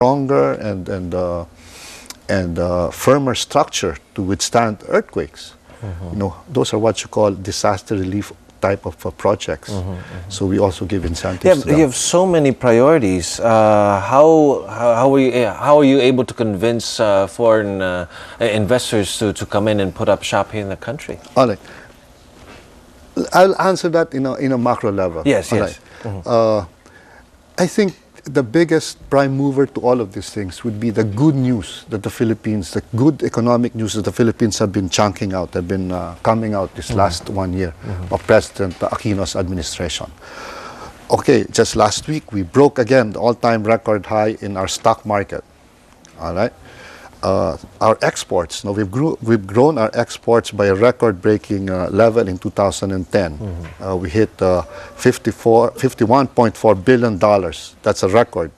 stronger and firmer structure to withstand earthquakes. Those are what you call disaster relief type of projects. So we also give incentives to them. You have so many priorities. How are you able to convince foreign investors to come in and put up shop here in the country? All right. I'll answer that in a macro level. Yes, all yes. Right. I think the biggest prime mover to all of these things would be the good news that the Philippines, the good economic news that the Philippines have been chunking out, have been coming out this last 1 year of President Aquino's administration. Okay, just last week we broke again the all-time record high in our stock market. All right. Our exports, we've grown our exports by a record-breaking level in 2010. We hit $51.4 billion. That's a record,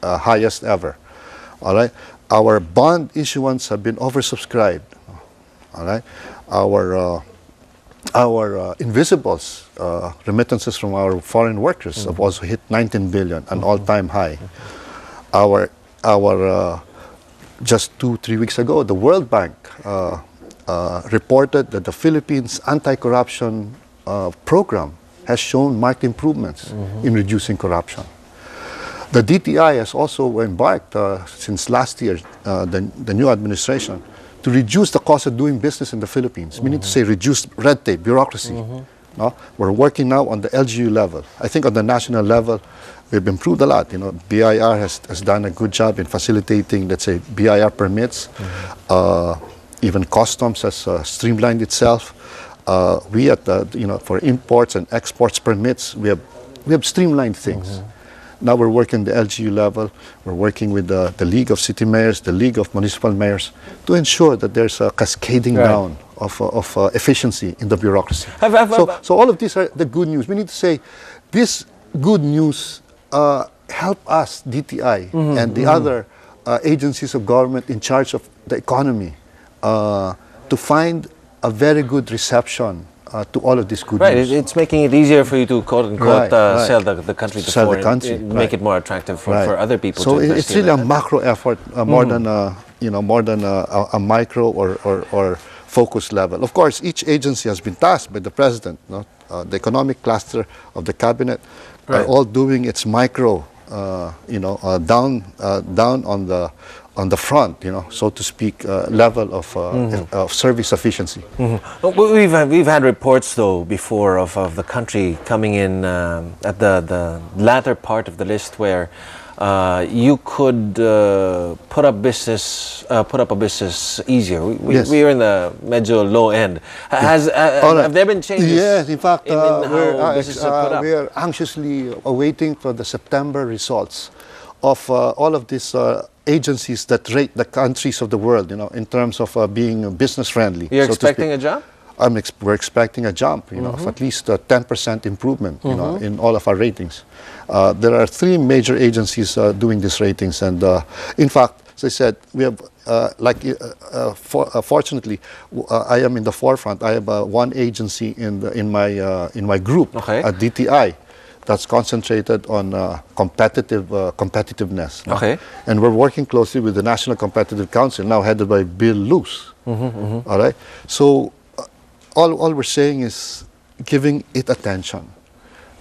highest ever. All right. Our bond issuance have been oversubscribed. All right. Our invisibles, remittances from our foreign workers have also hit 19 billion, an all-time high. Just 2-3 weeks ago, the World Bank reported that the Philippines anti-corruption program has shown marked improvements in reducing corruption. The DTI has also embarked since last year, the new administration, to reduce the cost of doing business in the Philippines. Meaning to say reduce red tape, bureaucracy. No? We're working now on the LGU level. I think on the national level, we've improved a lot. BIR has done a good job in facilitating, let's say, BIR permits. Even customs has streamlined itself. We for imports and exports permits, we have streamlined things. Now we're working the LGU level. We're working with the League of City Mayors, the League of Municipal Mayors, to ensure that there's a cascading down of efficiency in the bureaucracy. So all of these are the good news. We need to say this good news help us, DTI, and the other agencies of government in charge of the economy to find a very good reception to all of this good news. It's making it easier for you to quote-unquote sell the country to foreign, make it more attractive for other people to invest in. So it's really a macro effort more than a micro or focus level. Of course, each agency has been tasked by the president. The economic cluster of the cabinet are all doing its micro, down on the front, so to speak, level of service efficiency. We've had reports though before of the country coming in at the latter part of the list where you could put up a business easier. We are in the medyo low end. Have there been changes? Yes, in fact, in how businesses are put up? we are anxiously awaiting for the September results of all of these agencies that rate the countries of the world, in terms of being business friendly. You're expecting a jump? We're expecting a jump, of at least a 10% improvement, in all of our ratings. There are 3 major agencies doing these ratings, and in fact, as I said, we have, fortunately, I am in the forefront. I have one agency in my group at DTI that's concentrated on competitiveness. And we're working closely with the National Competitive Council, now headed by Bill Luce. All right. So all we're saying is giving it attention.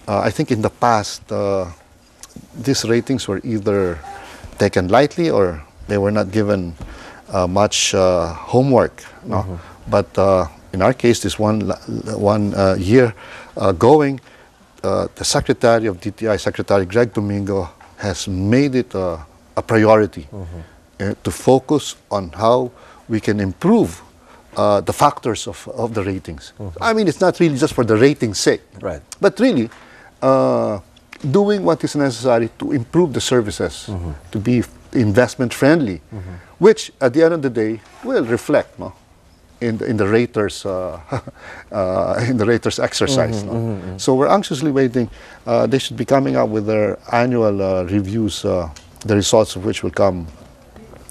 I think in the past, these ratings were either taken lightly or they were not given much homework. But in our case, this one year going, the Secretary of DTI, Secretary Greg Domingo, has made it a priority to focus on how we can improve the factors of the ratings. I mean, it's not really just for the rating's sake, but really doing what is necessary to improve the services, to be investment friendly, which at the end of the day will reflect in the raters exercise. So we're anxiously waiting. They should be coming up with their annual reviews, the results of which will come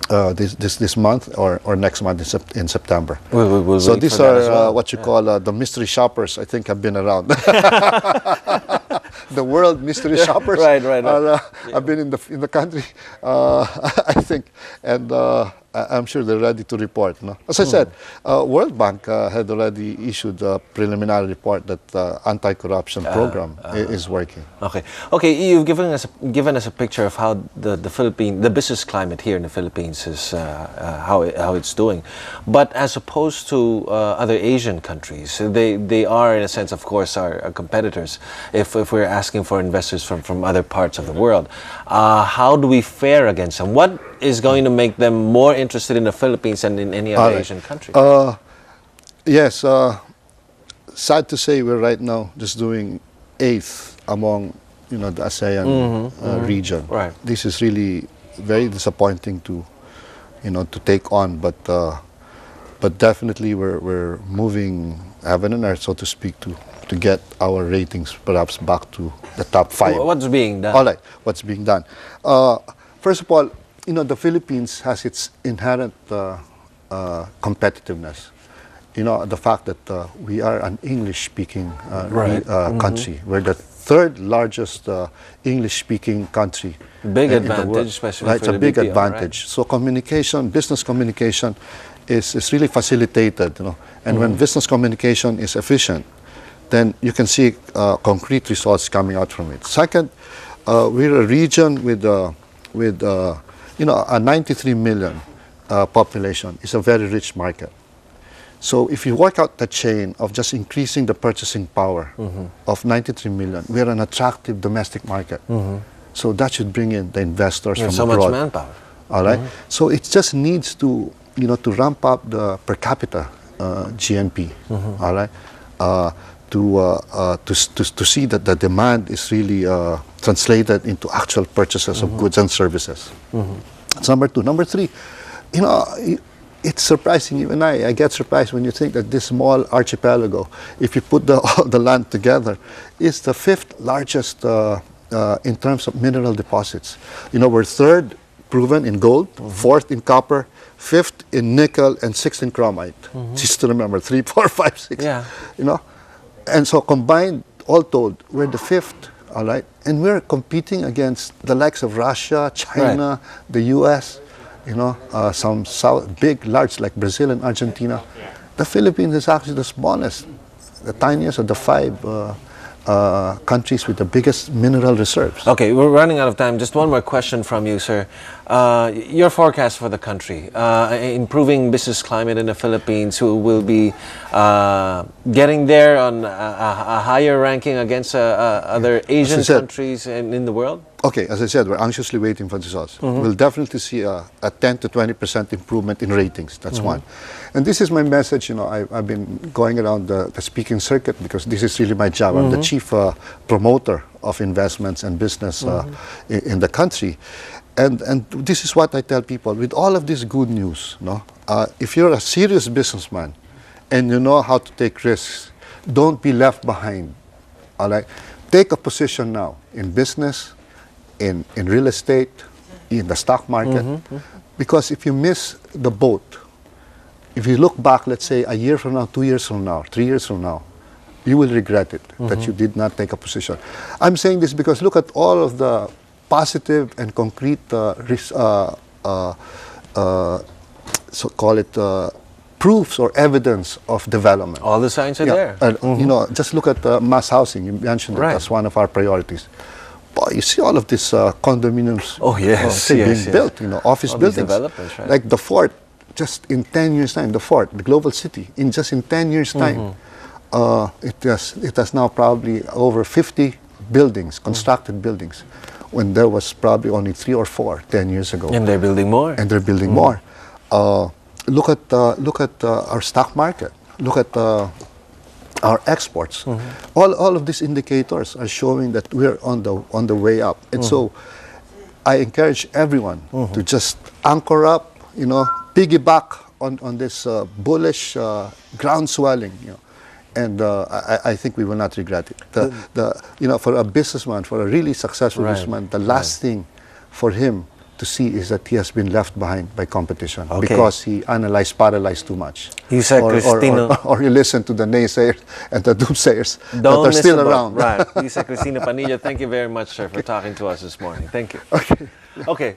this month or next month in September. We'll so these are what you call the mystery shoppers. I think have been around. the world mystery shoppers. Right, right, right. Are, have been in the country, I think, and I'm sure they're ready to report. No? As I said, World Bank had already issued a preliminary report that anti-corruption program is working. Okay. Okay. You've given us a picture of how the business climate here in the Philippines is how it's doing, but as opposed to other Asian countries, they are in a sense, of course, our competitors. If we're asking for investors from other parts of the world, how do we fare against them? What is going to make them more interested in the Philippines than in any other Asian country? Yes. Sad to say, we're right now just doing 8th among the ASEAN region. Right. This is really very disappointing to take on, but definitely we're moving heaven and earth, so to speak, to get our ratings perhaps back to the top 5. What's being done? All right, what's being done? First of all, the Philippines has its inherent competitiveness. The fact that we are an English-speaking country. We're the 3rd largest English-speaking country. Big in the advantage, world. especially Right, for it's a the big BPO, advantage. right? So communication, business communication, is really facilitated. And when business communication is efficient, then you can see concrete results coming out from it. Second, we're a region with a 93 million population. It's a very rich market. So if you work out the chain of just increasing the purchasing power of 93 million, we're an attractive domestic market. So that should bring in the investors from so abroad. much manpower. All right. So it just needs to ramp up the per capita GNP. All right. To see that the demand is really translated into actual purchases of goods and services. That's number 2. Number 3, it's surprising. Even I get surprised when you think that this small archipelago, if you put the land together, is the 5th largest in terms of mineral deposits. We're 3rd proven in gold, 4th in copper, 5th in nickel, and 6th in chromite. Just to remember, 3, 4, 5, 6. Yeah. And so combined, all told, we're the 5th. All right, and we're competing against the likes of Russia, China, the U.S. Some large like Brazil and Argentina. The Philippines is actually the smallest, the tiniest of the 5 countries with the biggest mineral reserves. Okay, we're running out of time. Just one more question from you, sir. Your forecast for the country, improving business climate in the Philippines, who will be getting there on a higher ranking against other Asian countries in the world? Okay, as I said, we're anxiously waiting for the results. We'll definitely see a 10 to 20% improvement in ratings. That's one. And this is my message. I've been going around the speaking circuit because this is really my job. I'm the chief promoter of investments and business in the country. And this is what I tell people. With all of this good news, if you're a serious businessman and you know how to take risks, don't be left behind. All right? Take a position now in business, in real estate, in the stock market. Because if you miss the boat, if you look back, let's say, a year from now, 2 years from now, 3 years from now, you will regret it that you did not take a position. I'm saying this because look at all of the positive and concrete, so call it proofs or evidence of development. All the signs are there. Just look at mass housing. You mentioned it as one of our priorities. Boy, you see all of these condominiums being built, office all buildings. Developments, right? Like the Fort, just in 10 years' time, the Fort, the global city, in 10 years' time, it has now probably over 50 buildings, constructed buildings, when there was probably only 3 or 4 10 years ago. And they're building more. And they're building more. Look at our stock market. Look at our exports. All of these indicators are showing that we're on the way up. And so I encourage everyone to just anchor up, piggyback on this bullish ground swelling, and I think we will not regret it. For a businessman, for a really successful businessman, the last thing for him to see is that he has been left behind by competition Okay. because he paralyzed too much. You said Cristino. Or you listen to the naysayers and the doomsayers that Don't are still listen, around. Right. You said Cristina Panilla. Thank you very much, sir, for talking to us this morning. Thank you. Okay.